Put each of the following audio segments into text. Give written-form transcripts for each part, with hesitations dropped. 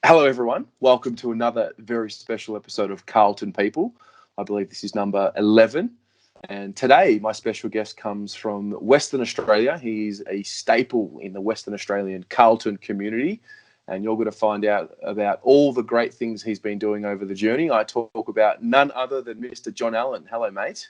Hello, everyone. Welcome to another very special episode of Carlton People. I believe this is number 11. And today, my special guest comes from Western Australia. He's a staple in the Western Australian Carlton community. And you're going to find out about all the great things he's been doing over the journey. I talk about none other than Mr. John Allan. Hello, mate.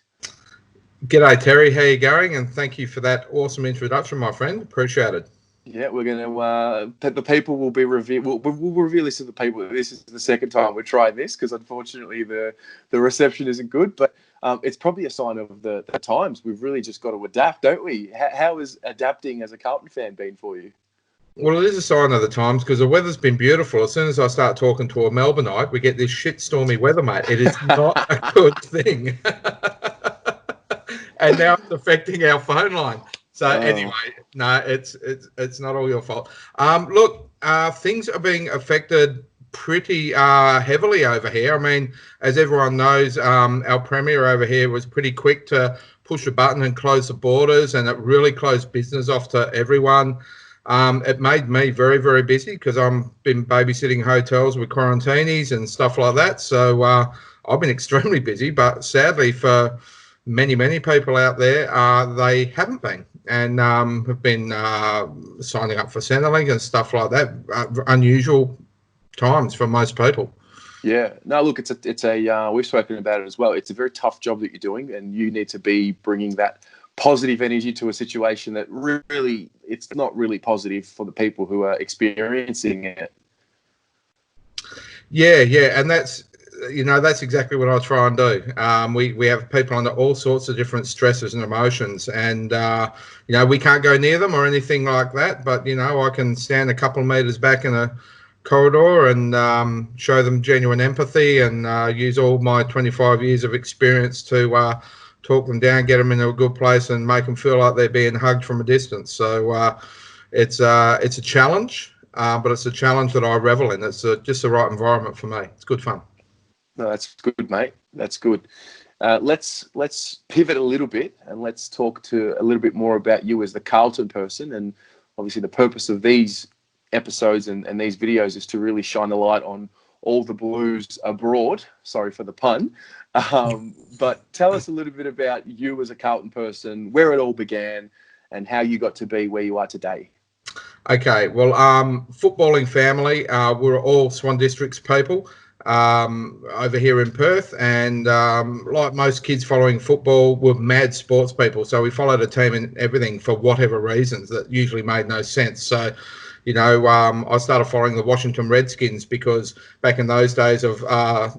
G'day, Terry. How you going? And thank you for that awesome introduction, my friend. Appreciate it. Yeah, we're going to, the people will be revealed. We'll reveal this to the people. This is the second time we're trying this because unfortunately the reception isn't good, but it's probably a sign of the times. We've really just got to adapt, don't we? How has adapting as a Carlton fan been for you? Well, it is a sign of the times because the weather's been beautiful. As soon as I start talking to a Melbourneite, we get this shit stormy weather, mate. It is not a good thing. And now it's affecting our phone line. So anyway, no, it's not all your fault. Look, things are being affected pretty heavily over here. I mean, as everyone knows, our Premier over here was pretty quick to push a button and close the borders, and it really closed business off to everyone. It made me very, very busy because I've been babysitting hotels with quarantinis and stuff like that. So I've been extremely busy, but sadly for many people out there, they haven't been and have been signing up for Centrelink and stuff like that. Unusual times for most people. Yeah, no, look, it's a we've spoken about it as well. It's a very tough job that you're doing, and you need to be bringing that positive energy to a situation that really, it's not really positive for the people who are experiencing it. Yeah, and that's exactly what I try and do. We have people under all sorts of different stresses and emotions, and we can't go near them or anything like that. But I can stand a couple of meters back in a corridor and show them genuine empathy and use all my 25 years of experience to talk them down, get them into a good place, and make them feel like they're being hugged from a distance. So it's a challenge, but it's a challenge that I revel in. It's just the right environment for me. It's good fun. No, that's good, mate. That's good. Let's pivot a little bit and let's talk to a little bit more about you as the Carlton person. And obviously the purpose of these episodes and these videos is to really shine the light on all the blues abroad. Sorry for the pun. But tell us a little bit about you as a Carlton person, where it all began and how you got to be where you are today. Okay, well, footballing family, we're all Swan Districts people. Over here in Perth, and like most kids following football, we're mad sports people. So we followed a team in everything for whatever reasons that usually made no sense. So, I started following the Washington Redskins because back in those days of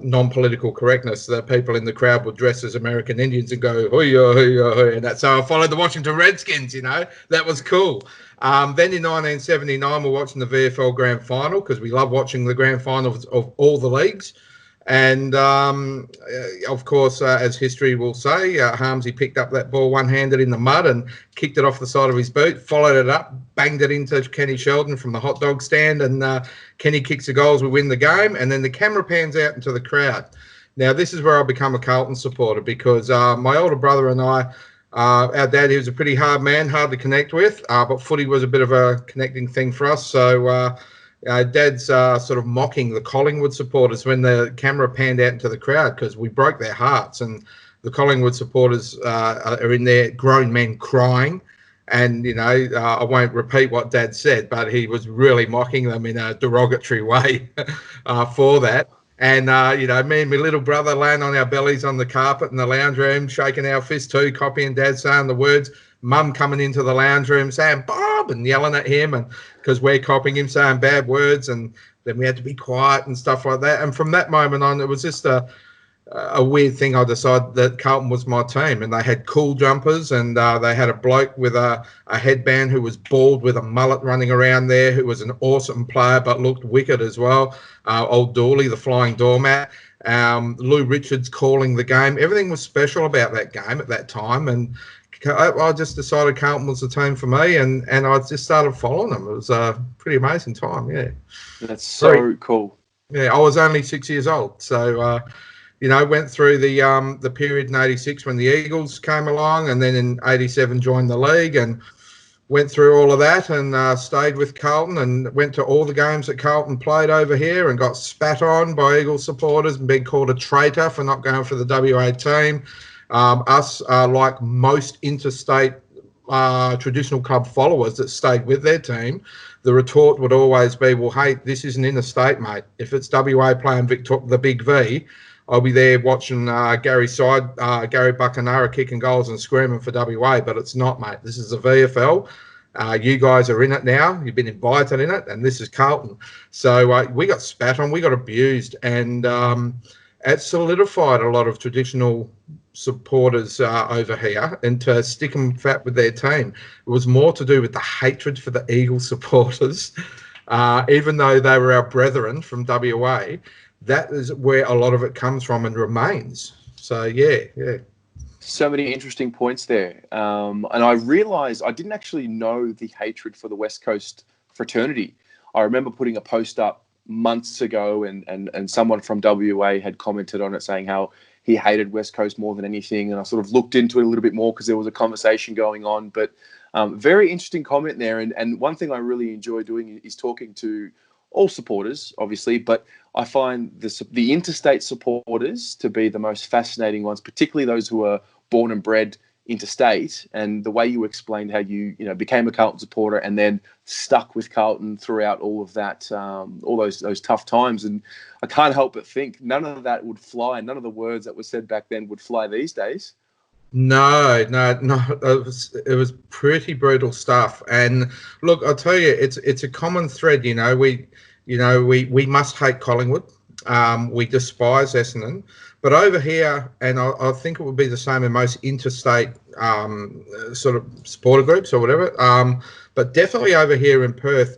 non-political correctness, the people in the crowd would dress as American Indians and go, hoo-ya, hoo-ya, hoo-ya, and that. So I followed the Washington Redskins, that was cool. Then in 1979, we're watching the VFL Grand Final because we love watching the Grand Finals of all the leagues. And, of course, as history will say, Harmsy picked up that ball one-handed in the mud and kicked it off the side of his boot, followed it up, banged it into Kenny Sheldon from the hot dog stand, and Kenny kicks the goals, we win the game, and then the camera pans out into the crowd. Now, this is where I become a Carlton supporter because my older brother and I, our dad, he was a pretty hard man, hard to connect with, but footy was a bit of a connecting thing for us. So Dad's sort of mocking the Collingwood supporters when the camera panned out into the crowd because we broke their hearts. And the Collingwood supporters are in there, grown men crying. And, I won't repeat what Dad said, but he was really mocking them in a derogatory way for that. And, me and my little brother laying on our bellies on the carpet in the lounge room, shaking our fists too, copying Dad saying the words. Mum coming into the lounge room saying, Bob, and yelling at him, and because we're copying him saying bad words. And then we had to be quiet and stuff like that. And from that moment on, it was just a weird thing. I decided that Carlton was my team, and they had cool jumpers, and they had a bloke with a headband who was bald with a mullet running around there, who was an awesome player but looked wicked as well. Old Dooley, the flying doormat. Lou Richards calling the game. Everything was special about that game at that time, and I just decided Carlton was the team for me, and I just started following them. It was a pretty amazing time, yeah. That's so cool. Yeah, I was only 6 years old, so went through the period in '86 when the Eagles came along, and then in '87 joined the league, and went through all of that and stayed with Carlton and went to all the games that Carlton played over here and got spat on by Eagles supporters and been called a traitor for not going for the WA team. Us, like most interstate traditional club followers that stayed with their team, the retort would always be, well, hey, this isn't interstate, mate. If it's WA playing the Big V, I'll be there watching Gary Buckenara kicking goals and screaming for WA, but it's not, mate. This is the VFL. You guys are in it now. You've been invited in it, and this is Carlton. So we got spat on, we got abused, and it solidified a lot of traditional supporters over here into sticking fat with their team. It was more to do with the hatred for the Eagles supporters, even though they were our brethren from WA. That is where a lot of it comes from and remains. So, yeah. So many interesting points there. And I realised I didn't actually know the hatred for the West Coast fraternity. I remember putting a post up months ago and someone from WA had commented on it saying how he hated West Coast more than anything. And I sort of looked into it a little bit more because there was a conversation going on. But very interesting comment there. And one thing I really enjoy doing is talking to all supporters, obviously, but I find the interstate supporters to be the most fascinating ones, particularly those who are born and bred interstate. And the way you explained how you became a Carlton supporter and then stuck with Carlton throughout all of that, all those tough times. And I can't help but think none of that would fly. None of the words that were said back then would fly these days. No. It was pretty brutal stuff. And look, I'll tell you, it's a common thread. We must hate Collingwood. We despise Essendon. But over here, and I think it would be the same in most interstate sort of supporter groups or whatever. But definitely over here in Perth,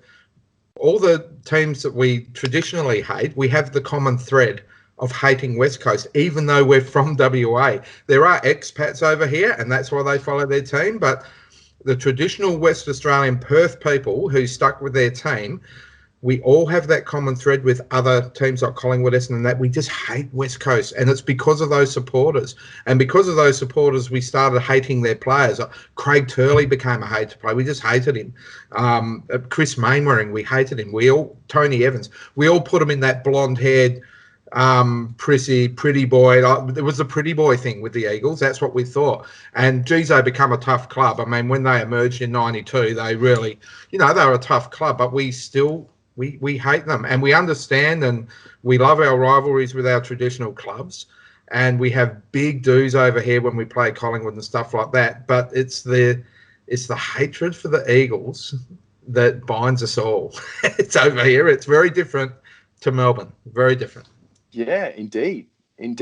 all the teams that we traditionally hate, we have the common thread of hating West Coast, even though we're from WA. There are expats over here, and that's why they follow their team. But the traditional West Australian Perth people who stuck with their team, we all have that common thread with other teams like Collingwood, Essendon, that we just hate West Coast. And it's because of those supporters. And because of those supporters, we started hating their players. Craig Turley became a hater player. We just hated him. Chris Mainwaring, we hated him. Tony Evans, we all put him in that blonde-haired, prissy, pretty boy. It was the pretty boy thing with the Eagles. That's what we thought. And geez, they become a tough club. I mean, when they emerged in 92, they really, they were a tough club, but we still... We hate them, and we understand, and we love our rivalries with our traditional clubs, and we have big dues over here when we play Collingwood and stuff like that. But it's the hatred for the Eagles that binds us all. It's over here. It's very different to Melbourne. Very different. Yeah, indeed. And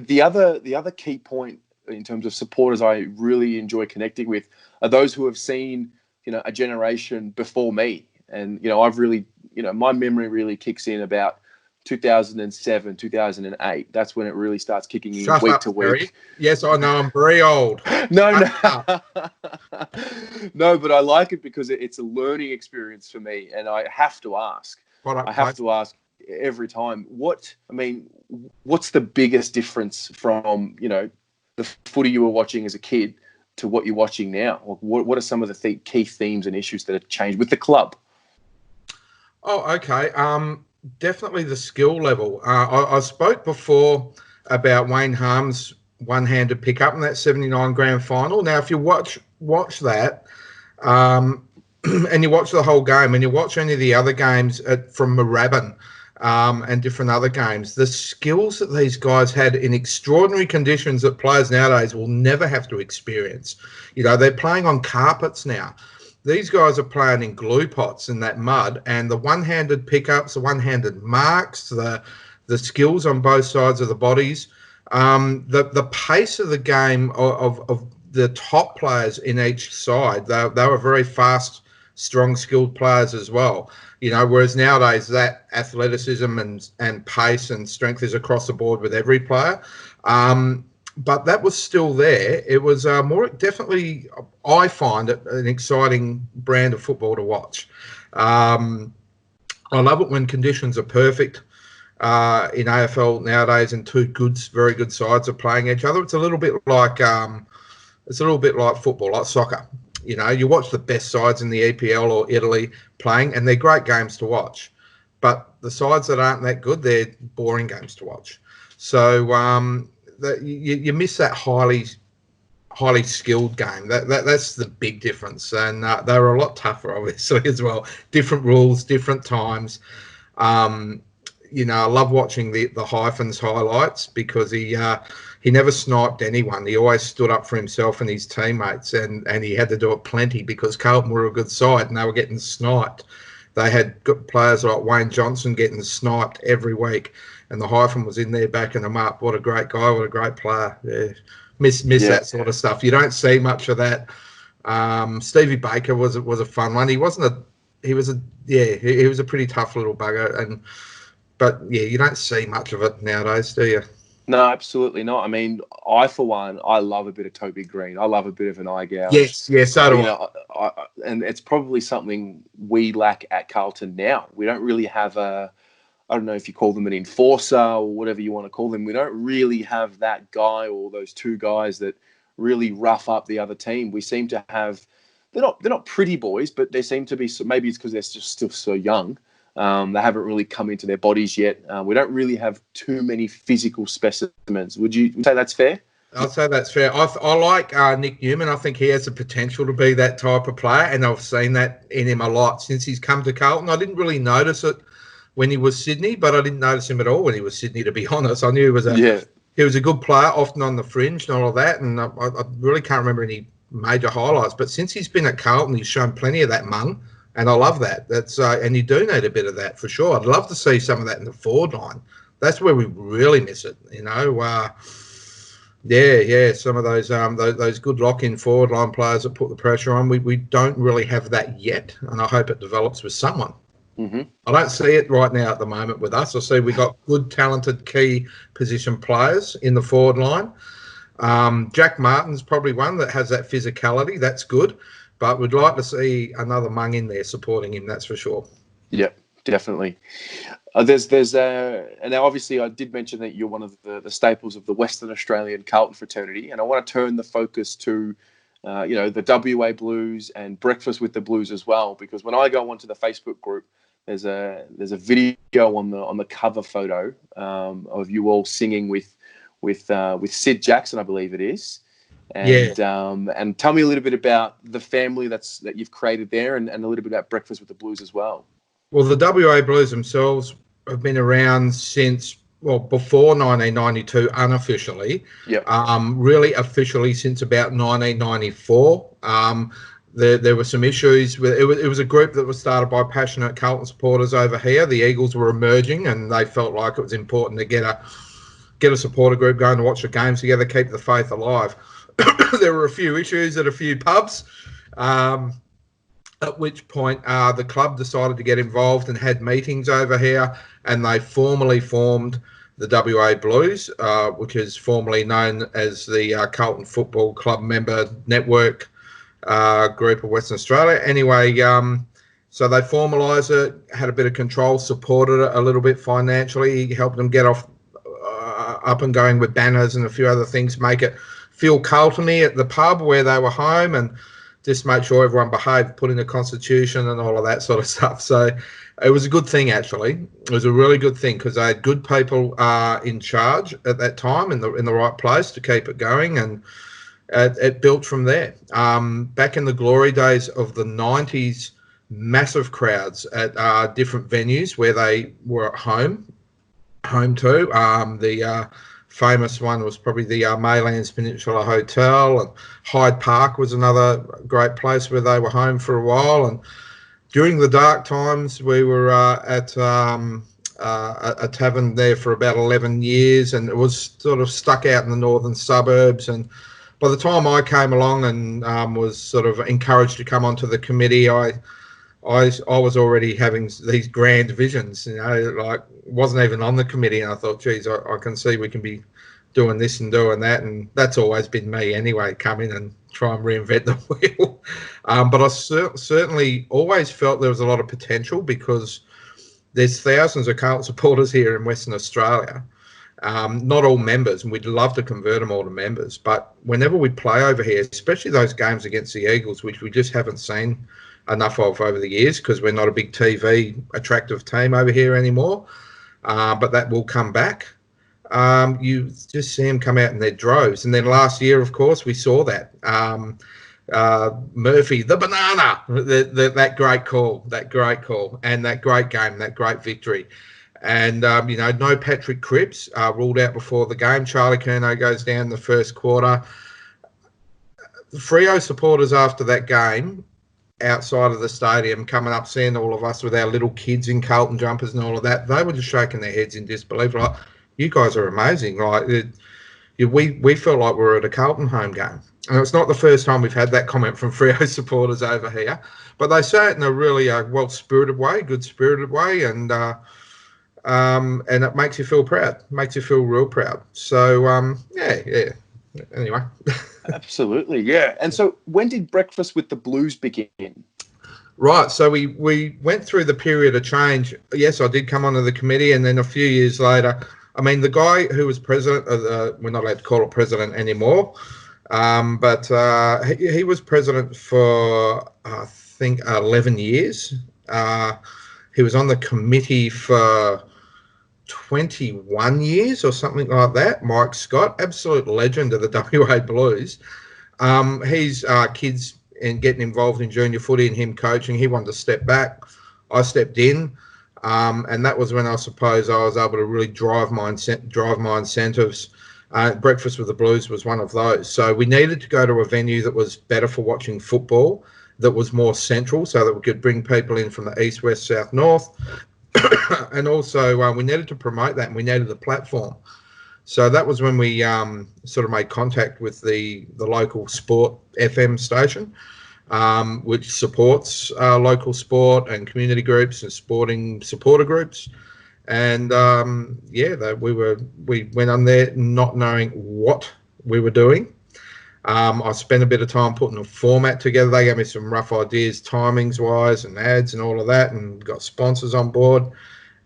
the other key point in terms of supporters I really enjoy connecting with are those who have seen a generation before me. And, I've really, my memory really kicks in about 2007, 2008. That's when it really starts kicking in week to week. Barry. Yes, I know. I'm very old. No. No, but I like it because it's a learning experience for me. And I have to ask. I have to ask every time, what's the biggest difference from, the footy you were watching as a kid to what you're watching now? What are some of the key themes and issues that have changed with the club? Oh, okay. Definitely the skill level. I spoke before about Wayne Harm's one-handed pickup in that 79 grand final. Now, if you watch that and you watch the whole game and you watch any of the other games from Moorabbin and different other games, the skills that these guys had in extraordinary conditions that players nowadays will never have to experience. They're playing on carpets now. These guys are playing in glue pots in that mud, and the one-handed pickups, the one-handed marks, the skills on both sides of the bodies, the pace of the game of the top players in each side. They were very fast, strong, skilled players as well. Whereas nowadays that athleticism and pace and strength is across the board with every player. But that was still there. It was more definitely, I find it an exciting brand of football to watch. I love it when conditions are perfect in AFL nowadays, and two very good sides are playing each other. It's a little bit like football, like soccer. You know, you watch the best sides in the EPL or Italy playing, and they're great games to watch. But the sides that aren't that good, they're boring games to watch. So you miss that highly skilled game. That's the big difference. And they were a lot tougher, obviously, as well. Different rules, different times. You know, I love watching the Hyphens highlights because he never sniped anyone. He always stood up for himself and his teammates, and he had to do it plenty because Carlton were a good side and they were getting sniped. They had good players like Wayne Johnson getting sniped every week, and the Hyphen was in there backing them up. What a great guy! What a great player! Yeah. Miss that sort of stuff. You don't see much of that. Stevie Baker was a fun one. He was a pretty tough little bugger, but you don't see much of it nowadays, do you? No, absolutely not. I mean, for one, I love a bit of Toby Green. I love a bit of an eye gouge. Yes, so do I. And it's probably something we lack at Carlton now. We don't really have I don't know if you call them an enforcer or whatever you want to call them. We don't really have that guy or those two guys that really rough up the other team. We seem to have, they're not pretty boys, but they seem to be, maybe it's because they're just still so young. They haven't really come into their bodies yet. We don't really have too many physical specimens. Would you say that's fair? I'd say that's fair. I like Nick Newman. I think he has the potential to be that type of player, and I've seen that in him a lot since he's come to Carlton. I didn't really notice it when he was Sydney, but I didn't notice him at all when he was Sydney, to be honest. I knew he was a good player, often on the fringe and all of that, and I really can't remember any major highlights. But since he's been at Carlton, he's shown plenty of that mung, and I love that. That's and you do need a bit of that for sure. I'd love to see some of that in the forward line. That's where we really miss it, you know. Some of those good lock-in forward line players that put the pressure on. We don't really have that yet, and I hope it develops with someone. Mm-hmm. I don't see it right now at the moment with us. I see we've got good, talented key position players in the forward line. Jack Martin's probably one that has that physicality. That's good. But we'd like to see another mung in there supporting him, that's for sure. Yep, definitely. And now obviously I did mention that you're one of the staples of the Western Australian Carlton fraternity, and I want to turn the focus to the WA Blues and Breakfast with the Blues as well, because when I go onto the Facebook group, there's a video on the cover photo of you all singing with Sid Jackson, I believe it is. And and tell me a little bit about the family that you've created there, and a little bit about Breakfast with the Blues as well. Well, the WA Blues themselves have been around since before 1992 unofficially. Yep. Really officially since about 1994. There were some issues with it. It was a group that was started by passionate Carlton supporters over here. The Eagles were emerging, and they felt like it was important to get a supporter group going to watch the games together, keep the faith alive. There were a few issues at a few pubs, at which point the club decided to get involved and had meetings over here, and they formally formed the WA Blues, which is formerly known as the Carlton Football Club Member Network group of Western Australia. Anyway, so they formalised it, had a bit of control, supported it a little bit financially, helped them get off up and going with banners and a few other things, make it feel Carlton-y at the pub where they were home, and just make sure everyone behaved, put in the constitution and all of that sort of stuff. So it was a good thing, actually. It was a really good thing because they had good people in charge at that time in the right place to keep it going, and it built from there. Back in the glory days of the 90s, massive crowds at different venues where they were at home to. The famous one was probably the Maylands Peninsula Hotel, and Hyde Park was another great place where they were home for a while. And during the dark times, we were at a tavern there for about 11 years, and it was sort of stuck out in the northern suburbs. And by the time I came along and was sort of encouraged to come onto the committee, I was already having these grand visions, like wasn't even on the committee, and I thought, geez, I can see we can be doing this and doing that, and that's always been me anyway, come in and try and reinvent the wheel. But I certainly always felt there was a lot of potential because there's thousands of Carlton supporters here in Western Australia, Not all members, and we'd love to convert them all to members. But whenever we play over here, especially those games against the Eagles, which we just haven't seen enough of over the years because we're not a big TV attractive team over here anymore, but that will come back. You just see them come out in their droves. And then last year, of course, we saw that. Murphy, the banana, that great call, and that great game, that great victory. And, no Patrick Cripps ruled out before the game. Charlie Curnow goes down in the first quarter. The Freo supporters after that game outside of the stadium coming up, seeing all of us with our little kids in Carlton jumpers and all of that, they were just shaking their heads in disbelief. Like, you guys are amazing. Like, we felt like we were at a Carlton home game. And it's not the first time we've had that comment from Freo supporters over here, but they say it in a really well-spirited way, good-spirited way, and it makes you feel proud, makes you feel real proud. So, yeah. Anyway. Absolutely, yeah. And so when did Breakfast with the Blues begin? Right, so we went through the period of change. Yes, I did come onto the committee, and then a few years later, I mean, the guy who was president of we're not allowed to call it president anymore, but he was president for, I think, 11 years. He was on the committee for 21 years or something like that. Mike Scott, absolute legend of the WA Blues. His kids and getting involved in junior footy and him coaching, he wanted to step back. I stepped in, and that was when I suppose I was able to really drive my incentives. Breakfast with the Blues was one of those. So we needed to go to a venue that was better for watching football, that was more central, so that we could bring people in from the east, west, south, north. And also we needed to promote that, and we needed a platform. So that was when we sort of made contact with the local sport FM station, which supports local sport and community groups and sporting supporter groups. And we went on there not knowing what we were doing. I spent a bit of time putting a format together. They gave me some rough ideas, timings wise, and ads and all of that, and got sponsors on board.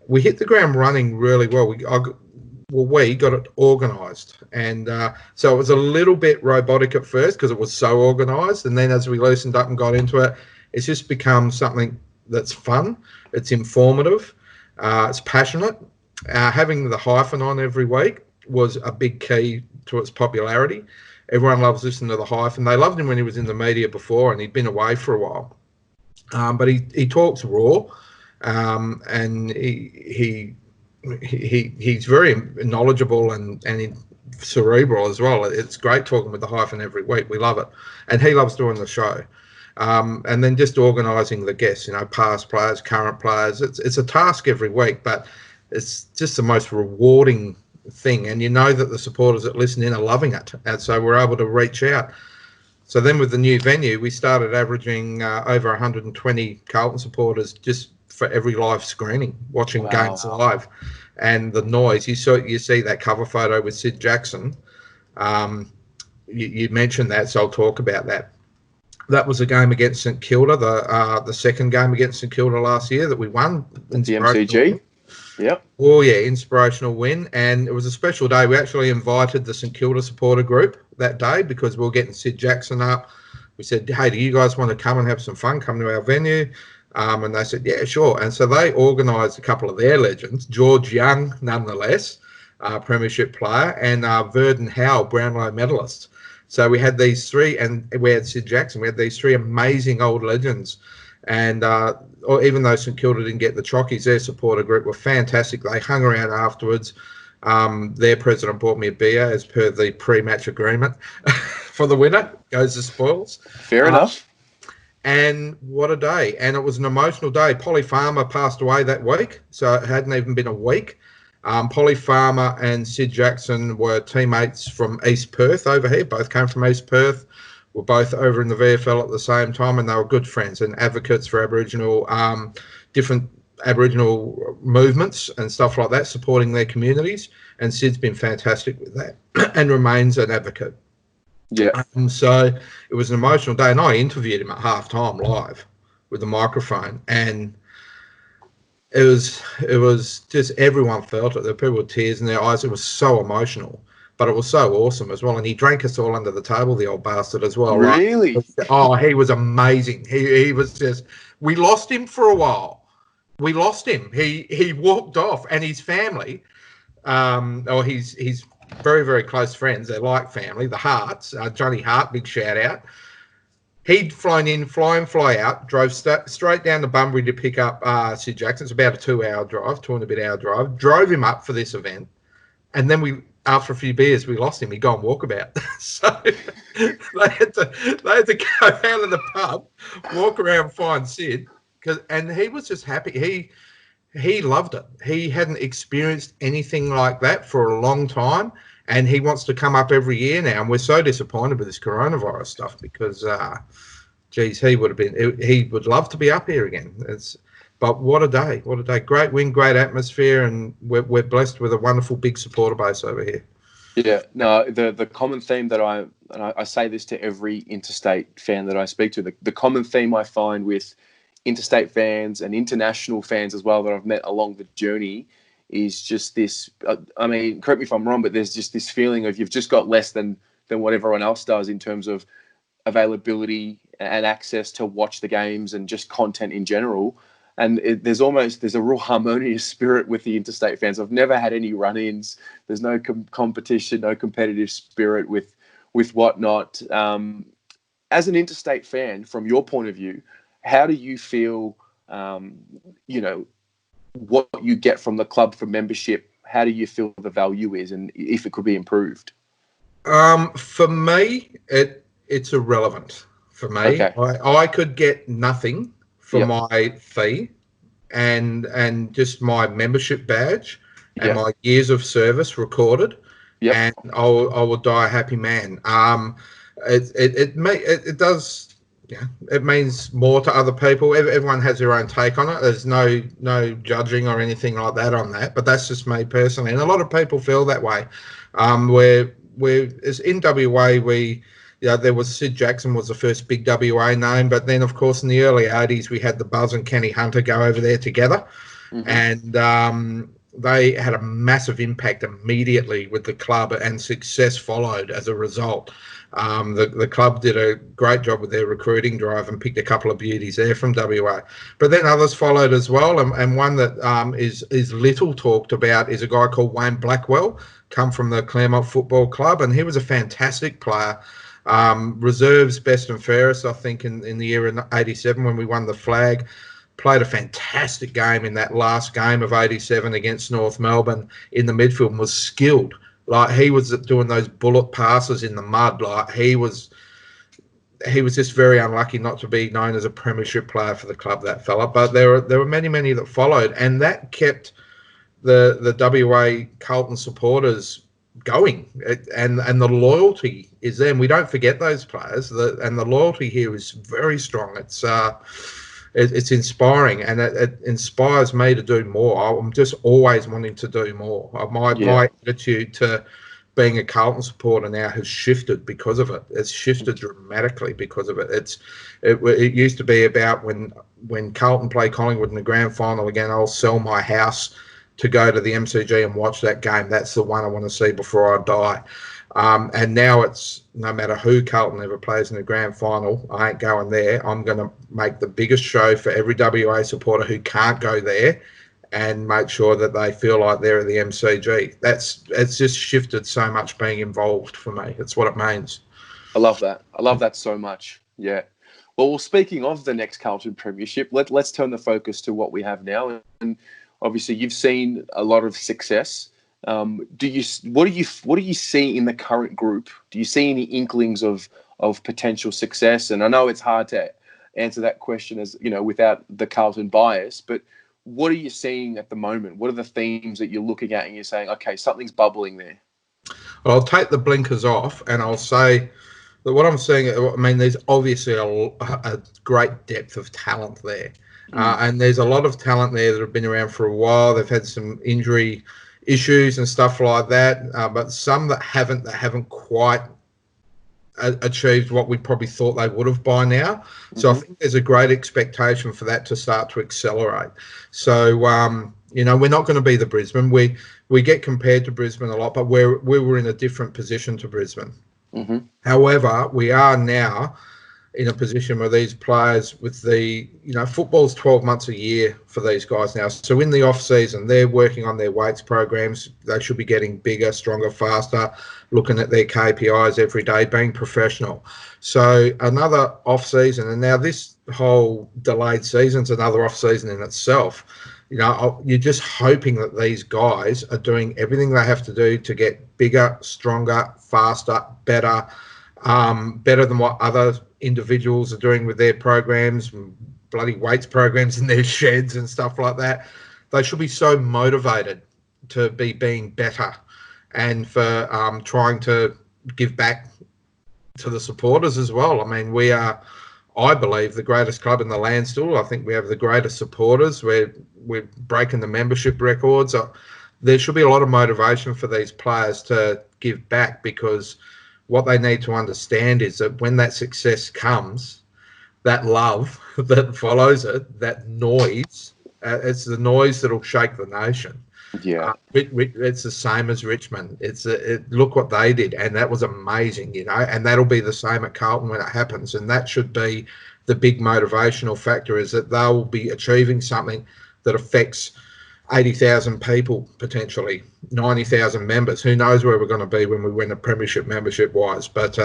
We hit the ground running really well. We got it organised, and so it was a little bit robotic at first because it was so organised, and then as we loosened up and got into it, it's just become something that's fun. It's informative. It's passionate. Having the hyphen on every week was a big key to its popularity. Everyone loves listening to the hyphen. They loved him when he was in the media before, and he'd been away for a while. But he talks raw, and he's very knowledgeable and cerebral as well. It's great talking with the hyphen every week. We love it, and he loves doing the show. And then just organising the guests, past players, current players. It's a task every week, but it's just the most rewarding thing. And that the supporters that listen in are loving it. And so we're able to reach out. So then with the new venue, we started averaging over 120 Carlton supporters just for every live screening, watching games live. And the noise, you see that cover photo with Sid Jackson. You mentioned that, so I'll talk about that. That was a game against St Kilda, the second game against St Kilda last year that we won. The MCG. Yep. Oh, yeah, inspirational win. And it was a special day. We actually invited the St Kilda supporter group that day because we were getting Sid Jackson up. We said, hey, do you guys want to come and have some fun? Come to our venue. And they said, yeah, sure. And so they organised a couple of their legends, George Young, nonetheless, premiership player, and Verdon Howe, Brownlow medalist. So we had these three, and we had Sid Jackson. We had these three amazing old legends. And even though St Kilda didn't get the chockies, their supporter group were fantastic. They hung around afterwards. Their president bought me a beer as per the pre-match agreement for the winner. Goes the spoils. Fair enough. And what a day. And it was an emotional day. Polly Farmer passed away that week, so it hadn't even been a week. Polly Farmer and Sid Jackson were teammates from East Perth over here. Both came from East Perth. Were both over in the VFL at the same time, and they were good friends and advocates for Aboriginal, different Aboriginal movements and stuff like that, supporting their communities. And Sid's been fantastic with that and remains an advocate. Yeah. So it was an emotional day, and I interviewed him at halftime live with a microphone, and it was just everyone felt it. There were people with tears in their eyes. It was so emotional, but it was so awesome as well. And he drank us all under the table, the old bastard, as well. Like, Really? oh, he was amazing. He was just. We lost him for a while. We lost him. He walked off, and his family, or his very, very close friends, they're like family, the Harts, Johnny Hart, big shout out. He'd flown in, fly out, drove straight down to Bunbury to pick up Sid Jackson. It's about a 2-hour drive, 2 and a bit hour drive. Drove him up for this event, and then after a few beers, we lost him. He'd gone walkabout. So they had to go out of the pub, walk around, find Sid, and he was just happy. He loved it. He hadn't experienced anything like that for a long time, and he wants to come up every year now. And we're so disappointed with this coronavirus stuff because, geez, he would love to be up here again. But what a day! What a day! Great win, great atmosphere, and we're blessed with a wonderful big supporter base over here. Yeah, no, the common theme that I say this to every Interstate fan that I speak to, the common theme I find with Interstate fans and international fans as well that I've met along the journey is just this. I mean, correct me if I'm wrong, but there's just this feeling of you've just got less than what everyone else does in terms of availability and access to watch the games and just content in general. And there's a real harmonious spirit with the Interstate fans. I've never had any run-ins. There's no competition, no competitive spirit with whatnot. As an Interstate fan, from your point of view, how do you feel, what you get from the club for membership? How do you feel the value is, and if it could be improved? For me, it's irrelevant. For me, Okay. I could get nothing for my fee and just my membership badge and my years of service recorded, and I will die a happy man. It does. Yeah, it means more to other people. Everyone has their own take on it. There's no judging or anything like that on that, but that's just me personally. And a lot of people feel that way. As in WA, there was Sid Jackson was the first big WA name, but then of course in the early 80s we had the Buzz and Kenny Hunter go over there together, and they had a massive impact immediately with the club, and success followed as a result. The club did a great job with their recruiting drive and picked a couple of beauties there from WA. But then others followed as well, and one that is little talked about is a guy called Wayne Blackwell, come from the Claremont Football Club, and he was a fantastic player. Reserves best and fairest, I think, in the year in 87 when we won the flag. Played a fantastic game in that last game of 87 against North Melbourne in the midfield and was skilled. Like, he was doing those bullet passes in the mud. Like, he was just very unlucky not to be known as a premiership player for the club, that fella. But there were many that followed, and that kept the WA Carlton supporters going, and the loyalty is there. And we don't forget those players, and the loyalty here is very strong. It's inspiring, and it inspires me to do more. I'm just always wanting to do more. My attitude to being a Carlton supporter now has shifted because of it. It's shifted dramatically because of it. It used to be about when Carlton play Collingwood in the grand final again, I'll sell my house to go to the MCG and watch that game. That's the one I want to see before I die. And now it's no matter who Carlton ever plays in the grand final, I ain't going there. I'm going to make the biggest show for every WA supporter who can't go there and make sure that they feel like they're at the MCG. It's just shifted so much being involved for me. It's what it means. I love that. I love that so much. Yeah. Well, speaking of the next Carlton Premiership, let's turn the focus to what we have now. And obviously, you've seen a lot of success. What do you see in the current group? Do you see any inklings of potential success? And I know it's hard to answer that question without the Carlton bias, but what are you seeing at the moment? What are the themes that you're looking at and you're saying, okay, something's bubbling there? Well, I'll take the blinkers off and I'll say that what I'm seeing, I mean, there's obviously a great depth of talent there. And there's a lot of talent there that have been around for a while. They've had some injury issues and stuff like that, but some that haven't quite achieved what we probably thought they would have by now. So I think there's a great expectation for that to start to accelerate. So, we're not going to be the Brisbane. We get compared to Brisbane a lot, but we were in a different position to Brisbane. However, we are now in a position where these players with football's 12 months a year for these guys now. So in the off season, they're working on their weights programs. They should be getting bigger, stronger, faster, looking at their KPIs every day, being professional. So another off season, and now this whole delayed season's another off season in itself. You're just hoping that these guys are doing everything they have to do to get bigger, stronger, faster, better than what other individuals are doing with their programs, bloody weights programs in their sheds and stuff like that. They should be so motivated to be being better and for trying to give back to the supporters as well. I mean, we are, I believe, the greatest club in the land still. I think we have the greatest supporters. We're breaking the membership records. There should be a lot of motivation for these players to give back, because what they need to understand is that when that success comes, that love that follows it, that noise, it's the noise that'll shake the nation. Yeah, it's the same as Richmond. Look what they did, and that was amazing, and that'll be the same at Carlton when it happens. And that should be the big motivational factor, is that they'll be achieving something that affects 80,000 people, potentially 90,000 members. Who knows where we're going to be when we win a premiership membership wise, but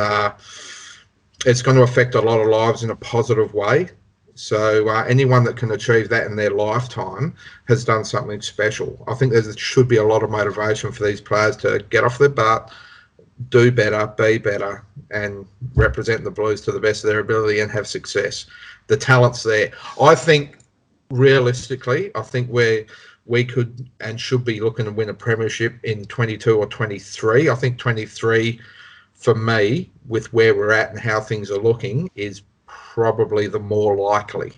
it's going to affect a lot of lives in a positive way. So anyone that can achieve that in their lifetime has done something special. I think there should be a lot of motivation for these players to get off their butt, do better, be better, and represent the Blues to the best of their ability and have success. The talent's there. I think, realistically, we could and should be looking to win a premiership in 22 or 23. I think 23, for me, with where we're at and how things are looking, is probably the more likely.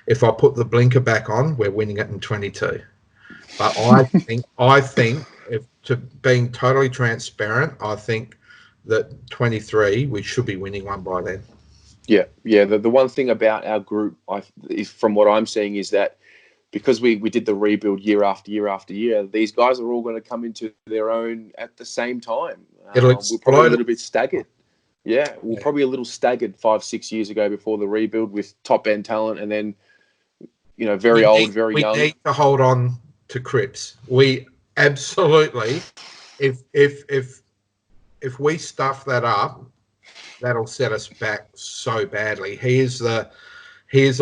If I put the blinker back on, we're winning it in 22. But I think, if to being totally transparent, I think that 23 we should be winning one by then. Yeah. The one thing about our group, from what I'm seeing, is that because we did the rebuild year after year after year, these guys are all going to come into their own at the same time. We're probably a little bit staggered. Yeah, we're probably a little staggered 5-6 years ago before the rebuild with top end talent, and then very old, very young. We need to hold on to Cripps. We absolutely, if we stuff that up, that'll set us back so badly. He is the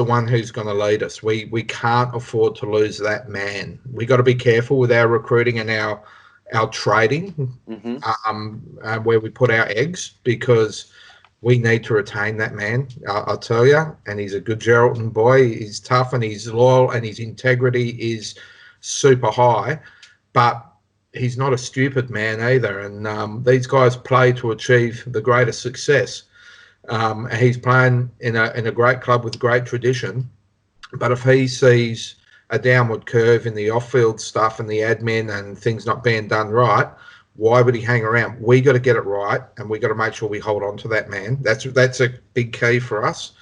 one who's going to lead us. We can't afford to lose that man. We got to be careful with our recruiting and our trading, where we put our eggs, because we need to retain that man. I'll tell you, and he's a good Geraldton boy. He's tough and he's loyal and his integrity is super high, but he's not a stupid man either. And these guys play to achieve the greatest success. He's playing in a great club with great tradition, but if he sees a downward curve in the off-field stuff and the admin and things not being done right, why would he hang around? We got to get it right, and we got to make sure we hold on to that man. That's a big key for us.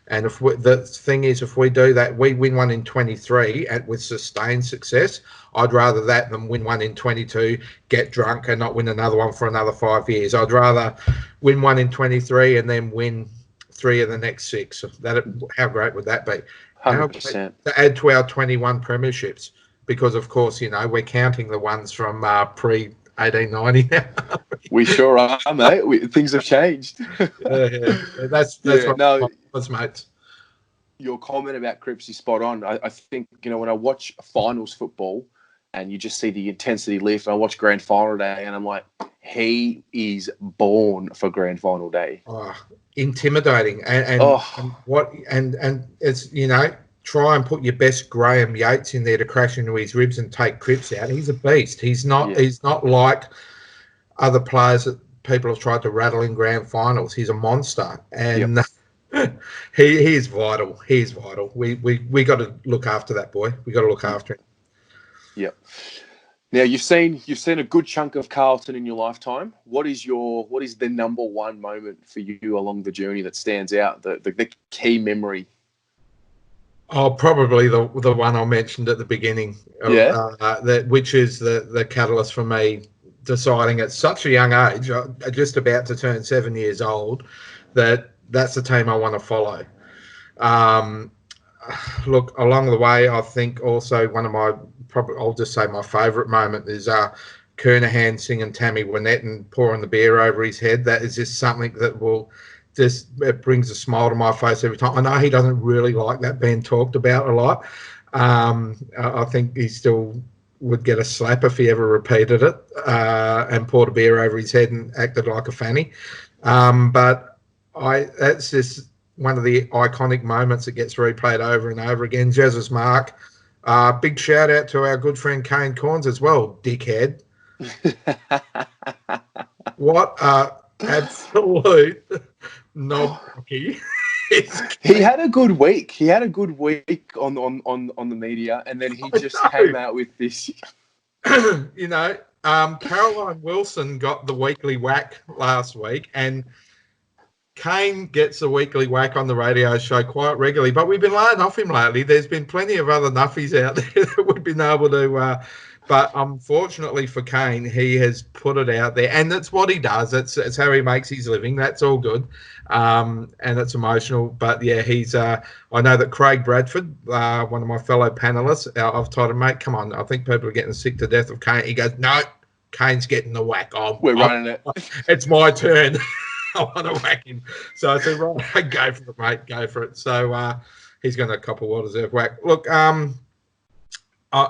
And the thing is, if we do that, we win one in 23 with sustained success. I'd rather that than win one in 22, get drunk, and not win another one for another 5 years. I'd rather win one in 23 and then win 3 of the next 6. How great would that be? 100%. To add to our 21 premierships, because, of course, we're counting the ones from pre-1890 now. We sure are, mate. Things have changed. That's mates. Your comment about Cripps is spot on. I think, when I watch finals football and you just see the intensity lift, and I watch grand final day and I'm like, he is born for grand final day. Intimidating. And it's, try and put your best Graham Yates in there to crash into his ribs and take Cripps out. He's a beast. He's not like other players that people have tried to rattle in grand finals. He's a monster. And he is vital. He's vital. We got to look after that boy. We got to look after him. Yep. Now you've seen a good chunk of Carlton in your lifetime. What is the number one moment for you along the journey that stands out? The key memory. Oh, probably the one I mentioned at the beginning. Which is the catalyst for me deciding at such a young age, just about to turn 7 years old, that's the team I want to follow. Look, along the way, I think also one of my, probably I'll just say my favourite moment is Kernahan singing Tammy Wynette and pouring the beer over his head. That is just something that it brings a smile to my face every time. I know he doesn't really like that being talked about a lot. I think he still would get a slap if he ever repeated it and poured a beer over his head and acted like a fanny. But that's just one of the iconic moments that gets replayed over and over again. Jez's mark. Big shout out to our good friend Kane Corns as well, dickhead. What absolute knob hockey. He had a good week. He had a good week on the media, and then he just came out with this. Caroline Wilson got the weekly whack last week, and Kane gets a weekly whack on the radio show quite regularly, but we've been laying off him lately. There's been plenty of other nuffies out there that we've been able to, but unfortunately for Kane, he has put it out there, and that's what he does. It's how he makes his living. That's all good, and it's emotional. But yeah, I know that Craig Bradford, one of my fellow panelists, I've told him, mate, come on. I think people are getting sick to death of Kane. He goes, no, Kane's getting the whack. We're running it. It's my turn. I want to whack him. So I said, right, go for it, mate. Go for it. So he's going to cop a well-deserved whack. Look,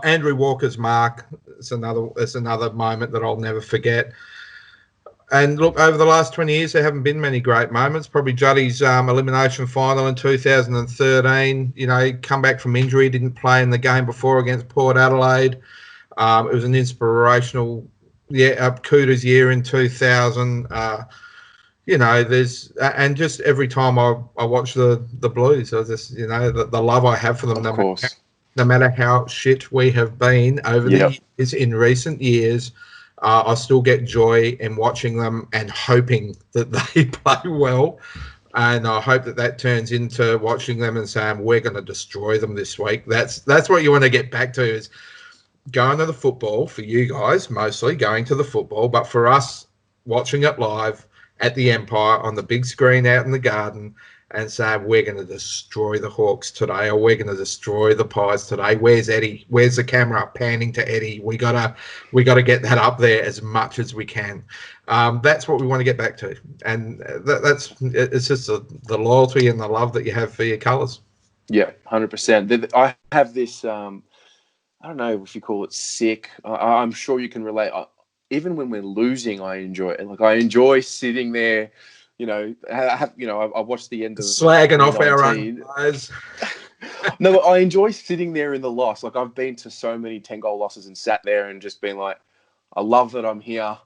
Andrew Walker's mark. It's another moment that I'll never forget. And look, over the last 20 years, there haven't been many great moments. Probably Juddy's elimination final in 2013. He come back from injury, didn't play in the game before against Port Adelaide. It was an inspirational, Cooter's year in 2000. There's and just every time I watch the Blues, I just the love I have for them. No matter how shit we have been over the years, in recent years, I still get joy in watching them and hoping that they play well. And I hope that turns into watching them and saying we're going to destroy them this week. That's what you want to get back to, is going to the football, for you guys mostly going to the football, but for us watching it live at the Empire on the big screen out in the garden and saying we're going to destroy the Hawks today, or we're going to destroy the Pies today. Where's Eddie? Where's the camera panning to Eddie? We gotta get that up there as much as we can. That's what we want to get back to, and it's just the loyalty and the love that you have for your colours. Yeah, 100%. I have this. I don't know if you call it sick. I'm sure you can relate. Even when we're losing, I enjoy it. Like, I enjoy sitting there. I watched the end of slagging off our own guys. No, but I enjoy sitting there in the loss. Like, I've been to so many 10-goal losses and sat there and just been like, I love that I'm here.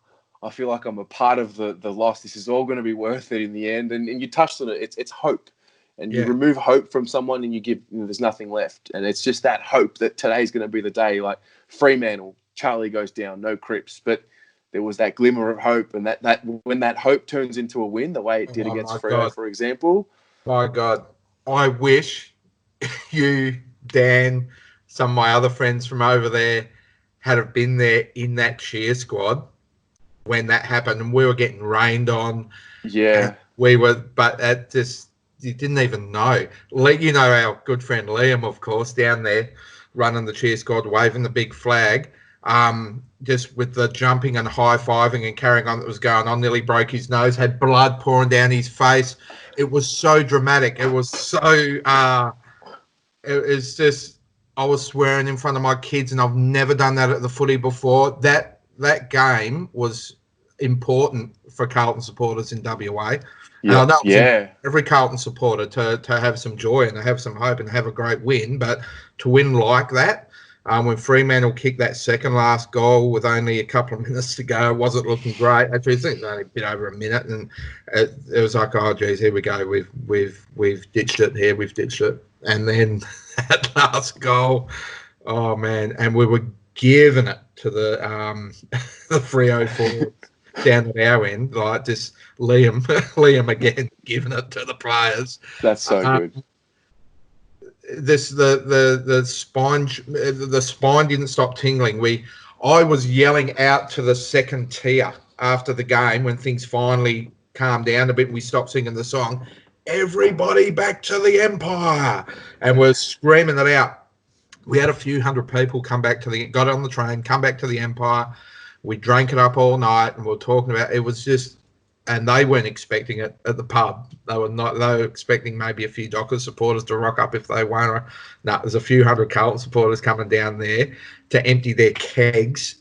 I feel like I'm a part of the loss. This is all going to be worth it in the end. And you touched on it. It's hope. And you remove hope from someone and you give, there's nothing left. And it's just that hope that today's going to be the day. Like, Fremantle, Charlie goes down, no Crips. But there was that glimmer of hope, and that when that hope turns into a win, the way it did against Freo, for example. My God, I wish you, Dan, some of my other friends from over there had have been there in that cheer squad when that happened, and we were getting rained on. Yeah, we were, but at just you didn't even know. Our good friend Liam, of course, down there running the cheer squad, waving the big flag. Just with the jumping and high-fiving and carrying on that was going on, nearly broke his nose, had blood pouring down his face. It was so dramatic. It was so, it was just, I was swearing in front of my kids, and I've never done that at the footy before. That game was important for Carlton supporters in WA. Yeah, and I know every Carlton supporter to have some joy and to have some hope and have a great win, but to win like that, when Fremantle kicked that second last goal with only a couple of minutes to go, it wasn't looking great. Actually, I think it was only a bit over a minute, and it was like, oh geez, here we go. We've ditched it here. We've ditched it. And then that last goal, oh man! And we were giving it to the the Freo forwards down at our end, like just Liam again giving it to the players. That's so good. The spine didn't stop tingling. I was yelling out to the second tier after the game when things finally calmed down a bit and we stopped singing the song. Everybody back to the Empire, and we're screaming it out. We had a few hundred people got on the train, come back to the Empire. We drank it up all night, and we were talking about it. Was just, and they weren't expecting it at the pub. They were expecting maybe a few Dockers supporters to rock up if they won. No, there's a few hundred Carlton supporters coming down there to empty their kegs,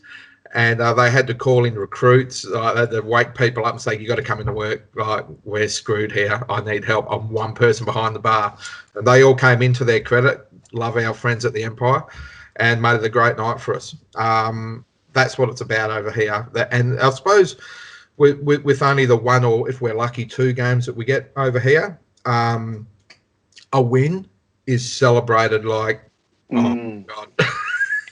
and they had to call in recruits. They had to wake people up and say, "You got to come into work. Like, we're screwed here. I need help. I'm one person behind the bar." And they all came in to their credit. Love our friends at the Empire, and made it a great night for us. That's what it's about over here. And I suppose with only the one, or if we're lucky, 2 games that we get over here, a win is celebrated like, oh God.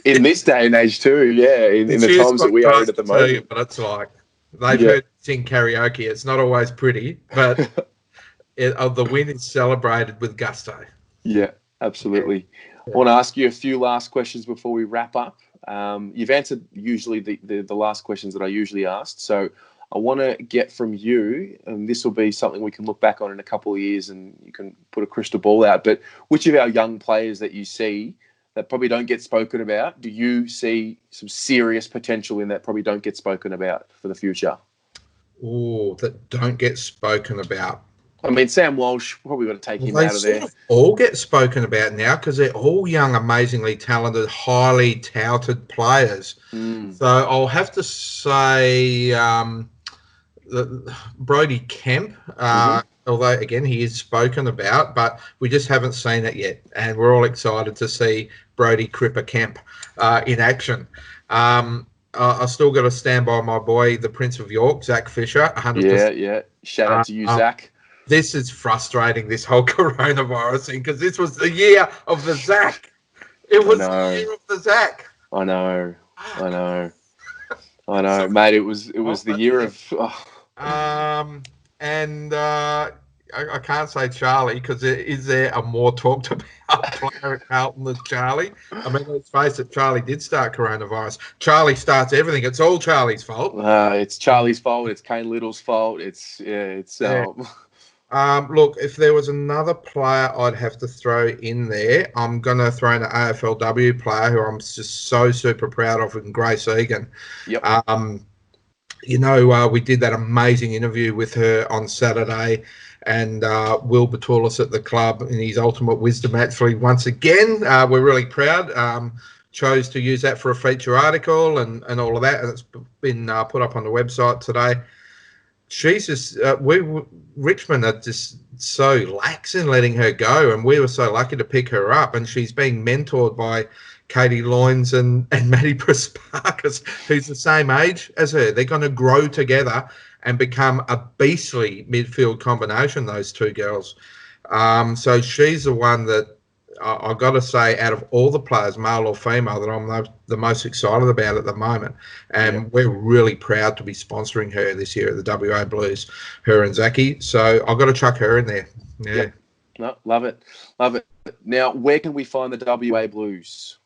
In this day and age too, yeah, in the times that we are in at the moment. But it's like, they've heard sing karaoke. It's not always pretty, but the win is celebrated with gusto. Yeah, absolutely. Yeah. I want to ask you a few last questions before we wrap up. You've answered usually the last questions that I usually asked. So I want to get from you, and this will be something we can look back on in a couple of years and you can put a crystal ball out. But which of our young players that you see that probably don't get spoken about, do you see some serious potential in that probably don't get spoken about for the future? Oh, that don't get spoken about. I mean, Sam Walsh, probably got to take him out of there. They all get spoken about now because they're all young, amazingly talented, highly touted players. So I'll have to say Brody Kemp, although, again, he is spoken about, but we just haven't seen it yet. And we're all excited to see Brody Cripper Kemp in action. I still got to stand by my boy, the Prince of York, Zach Fisher, 100%. Yeah. Shout out to you, Zach. This is frustrating, this whole coronavirus thing, because this was the year of the Zach. It was the year of the Zach. I know, mate. It was the year of. Oh. I can't say Charlie because is there a more talked about player at Carlton than Charlie? I mean, let's face it, Charlie did start coronavirus. Charlie starts everything. It's all Charlie's fault. It's Charlie's fault. It's Kane Little's fault. Look, if there was another player I'd have to throw in there, I'm going to throw in an AFLW player who I'm just so super proud of, in Grace Egan. Yep. We did that amazing interview with her on Saturday, and Will Batulis at the club in his ultimate wisdom, actually, once again, we're really proud. Chose to use that for a feature article and all of that, and it's been put up on the website today. She's just Richmond are just so lax in letting her go, and we were so lucky to pick her up, and she's being mentored by Katie Loynes and Maddie Prasparkas, who's the same age as her. They're going to grow together and become a beastly midfield combination, those two girls. So she's the one that I've got to say, out of all the players, male or female, that I'm the most excited about at the moment. And we're really proud to be sponsoring her this year at the WA Blues, her and Zachy. So I've got to chuck her in there. Yeah. No, love it. Now, where can we find the WA Blues?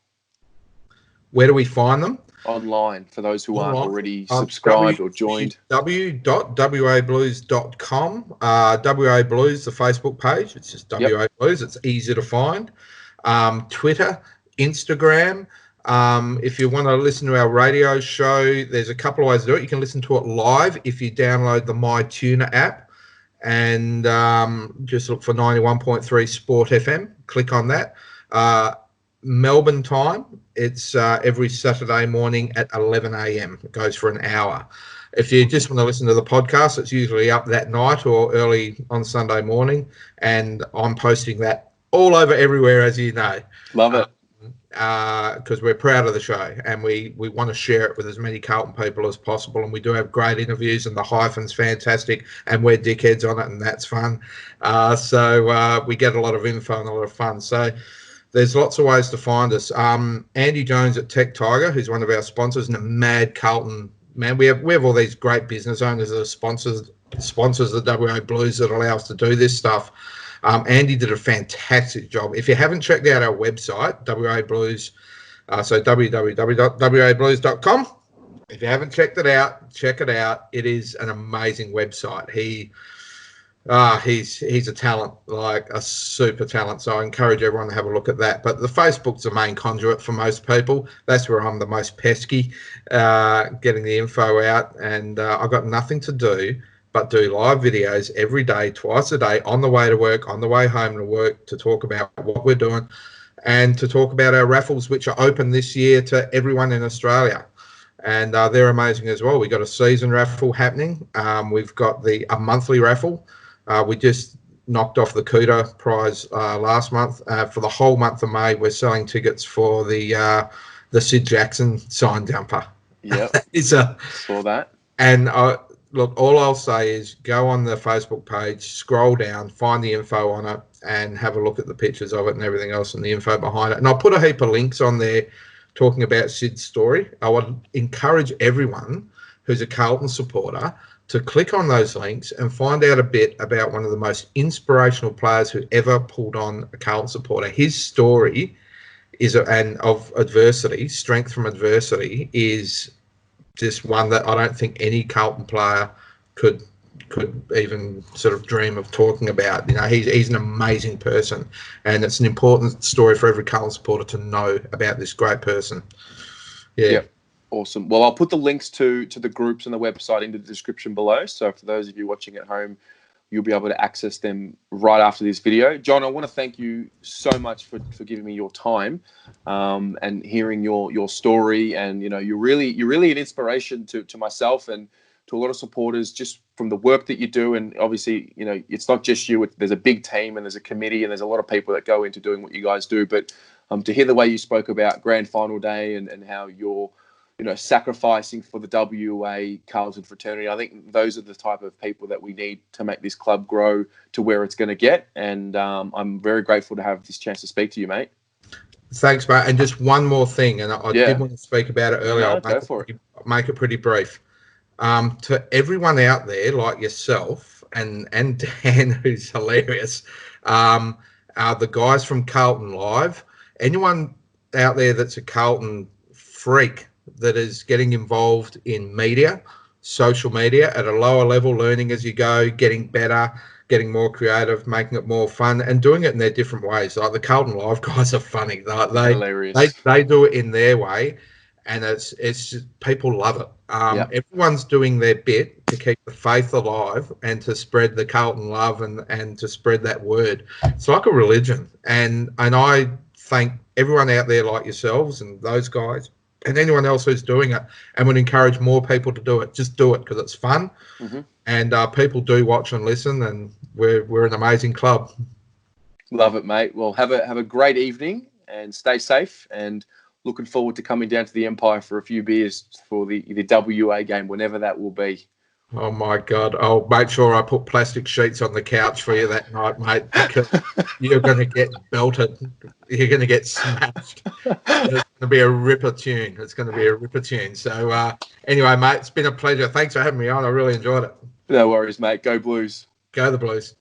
Where do we find them? Online, for those who aren't already subscribed or joined. w.wablues.com. WA Blues, the Facebook page. It's just WA Blues. It's easy to find. Twitter, Instagram. If you want to listen to our radio show, there's a couple of ways to do it. You can listen to it live if you download the MyTuner app and just look for 91.3 Sport FM. Click on that. Melbourne time, it's every Saturday morning at 11 a.m. It goes for an hour. If you just want to listen to the podcast, it's usually up that night or early on Sunday morning, and I'm posting that all over everywhere, as you know. Love it. Because we're proud of the show, and we want to share it with as many Carlton people as possible, and we do have great interviews, and the hyphen's fantastic, and we're dickheads on it, and that's fun. So we get a lot of info and a lot of fun. So there's lots of ways to find us. Andy Jones at Tech Tiger, who's one of our sponsors, and a mad Carlton man. We have all these great business owners that are sponsors the WA Blues that allow us to do this stuff. Andy did a fantastic job. If you haven't checked out our website, WA Blues, so www.wablues.com. If you haven't checked it out, check it out. It is an amazing website. He's a talent, like a super talent. So I encourage everyone to have a look at that. But the Facebook's the main conduit for most people. That's where I'm the most pesky, getting the info out. And I've got nothing to do but do live videos every day, twice a day, on the way to work, on the way home to work, to talk about what we're doing and to talk about our raffles, which are open this year to everyone in Australia. And they're amazing as well. We've got a season raffle happening. We've got a monthly raffle. We just knocked off the Cooter prize last month. For the whole month of May, we're selling tickets for the Sid Jackson sign jumper. Yeah, saw that. And look, all I'll say is go on the Facebook page, scroll down, find the info on it, and have a look at the pictures of it and everything else and the info behind it. And I'll put a heap of links on there talking about Sid's story. I would encourage everyone who's a Carlton supporter to click on those links and find out a bit about one of the most inspirational players who ever pulled on a Carlton supporter. His story of adversity, strength from adversity, is just one that I don't think any Carlton player could even sort of dream of talking about. You know, he's an amazing person, and it's an important story for every Carlton supporter to know about this great person. Yeah. Yep. Awesome. Well, I'll put the links to the groups and the website into the description below. So for those of you watching at home, you'll be able to access them right after this video. John, I want to thank you so much for giving me your time and hearing your story. And, you know, you're really an inspiration to myself and to a lot of supporters just from the work that you do. And obviously, you know, it's not just you. There's a big team and there's a committee and there's a lot of people that go into doing what you guys do. But to hear the way you spoke about grand final day and how you're, you know, sacrificing for the WA Carlton fraternity. I think those are the type of people that we need to make this club grow to where it's going to get. And I'm very grateful to have this chance to speak to you, mate. Thanks, mate. And just one more thing, and I did want to speak about it earlier. I'll make it pretty brief. To everyone out there like yourself and Dan, who's hilarious, the guys from Carlton Live, anyone out there that's a Carlton freak that is getting involved in media, social media at a lower level, learning as you go, getting better, getting more creative, making it more fun, and doing it in their different ways. Like the Carlton Live guys are funny. They do it in their way, and it's just, people love it. Everyone's doing their bit to keep the faith alive and to spread the Carlton love and to spread that word. It's like a religion, and I thank everyone out there like yourselves and those guys and anyone else who's doing it, and would encourage more people to do it. Just do it because it's fun, and people do watch and listen, and we're an amazing club. Love it, mate. Well, have a great evening and stay safe, and looking forward to coming down to the Empire for a few beers for the WA game, whenever that will be. Oh, my God. I'll make sure I put plastic sheets on the couch for you that night, mate, because you're going to get belted. You're going to get smashed. It's going to be a ripper tune. So, anyway, mate, it's been a pleasure. Thanks for having me on. I really enjoyed it. No worries, mate. Go Blues. Go the Blues.